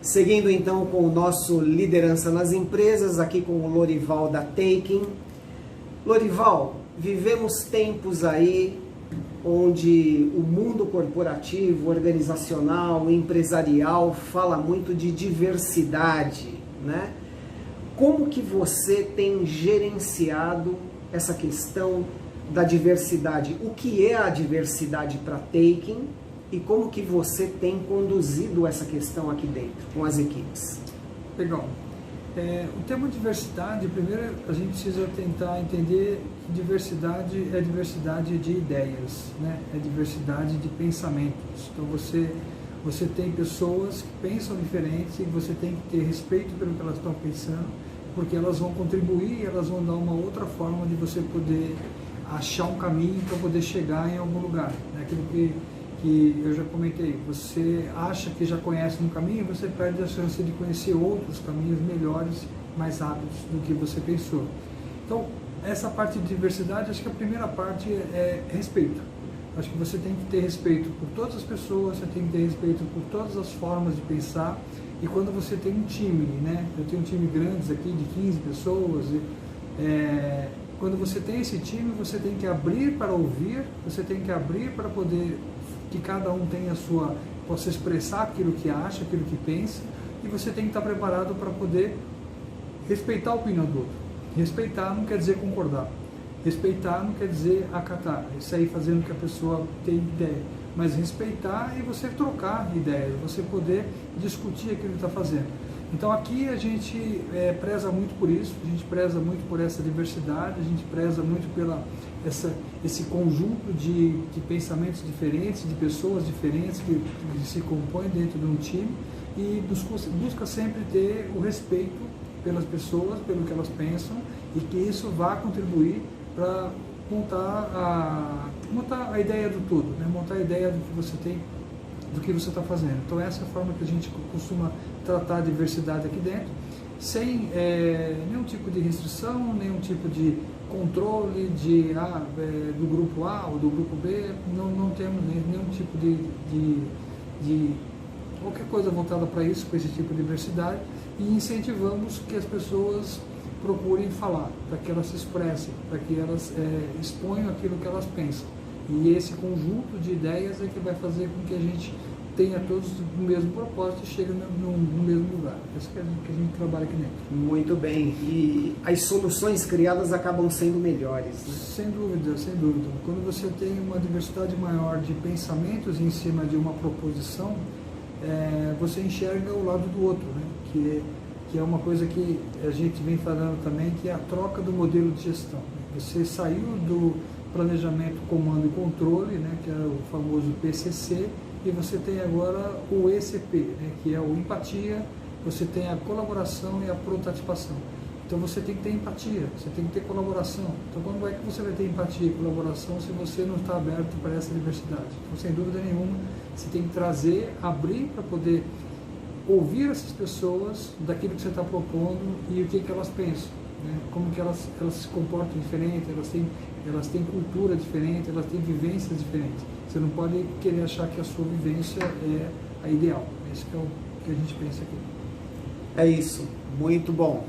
Seguindo então com o nosso Liderança nas Empresas, aqui com o Lorival da Taking. Lorival, vivemos tempos aí onde o mundo corporativo, organizacional, empresarial fala muito de diversidade, né? Como que você tem gerenciado essa questão da diversidade? O que é a diversidade para Taking e como que você tem conduzido essa questão aqui dentro com as equipes? Legal. O tema diversidade, primeiro a gente precisa tentar entender que diversidade é diversidade de ideias, né? É diversidade de pensamentos. Então você tem pessoas que pensam diferente e você tem que ter respeito pelo que elas estão pensando, porque elas vão contribuir, elas vão dar uma outra forma de você poder achar um caminho para poder chegar em algum lugar. É aquilo que eu já comentei, você acha que já conhece um caminho, você perde a chance de conhecer outros caminhos melhores, mais rápidos do que você pensou. Então, essa parte de diversidade, acho que a primeira parte é respeito. Acho que você tem que ter respeito por todas as pessoas, você tem que ter respeito por todas as formas de pensar. E quando você tem um time, né? Eu tenho um time grande aqui de 15 pessoas, quando você tem esse time, você tem que abrir para ouvir, você tem que abrir para poder que cada um tenha possa expressar aquilo que acha, aquilo que pensa, e você tem que estar preparado para poder respeitar a opinião do outro. Respeitar não quer dizer concordar, respeitar não quer dizer acatar, isso aí fazendo que a pessoa tenha ideia, mas respeitar e você trocar ideias, você poder discutir aquilo que está fazendo. Então aqui a gente preza muito por isso, a gente preza muito por essa diversidade, a gente preza muito pela esse conjunto de pensamentos diferentes, de pessoas diferentes que se compõem dentro de um time e busca sempre ter o respeito pelas pessoas, pelo que elas pensam e que isso vá contribuir para montar a ideia do todo, né? Montar a ideia do que você tem, do que você está fazendo. Então essa é a forma que a gente costuma tratar a diversidade aqui dentro, sem nenhum tipo de restrição, nenhum tipo de controle do grupo A ou do grupo B, não temos nenhum tipo de qualquer coisa voltada para isso, com esse tipo de diversidade, e incentivamos que as pessoas procurem falar, para que elas se expressem, para que elas exponham aquilo que elas pensam. E esse conjunto de ideias é que vai fazer com que a gente tenha todos o mesmo propósito e chegue no mesmo lugar. É isso que a gente trabalha aqui dentro. Muito bem. E as soluções criadas acabam sendo melhores, né? Sem dúvida, sem dúvida. Quando você tem uma diversidade maior de pensamentos em cima de uma proposição, você enxerga o lado do outro, né? Que é uma coisa que a gente vem falando também, que é a troca do modelo de gestão. Você saiu do planejamento, comando e controle, né? Que é o famoso PCC, e você tem agora o ECP, né, que é o empatia, você tem a colaboração e a prototipação. Então você tem que ter empatia, você tem que ter colaboração. Então quando é que você vai ter empatia e colaboração se você não está aberto para essa diversidade? Então sem dúvida nenhuma, você tem que trazer, abrir para poder ouvir essas pessoas daquilo que você está propondo e o que elas pensam, né? Como que elas se comportam diferente, elas têm cultura diferente, elas têm vivências diferentes. Você não pode querer achar que a sua vivência é a ideal. Esse que é o que a gente pensa aqui. É isso. Muito bom.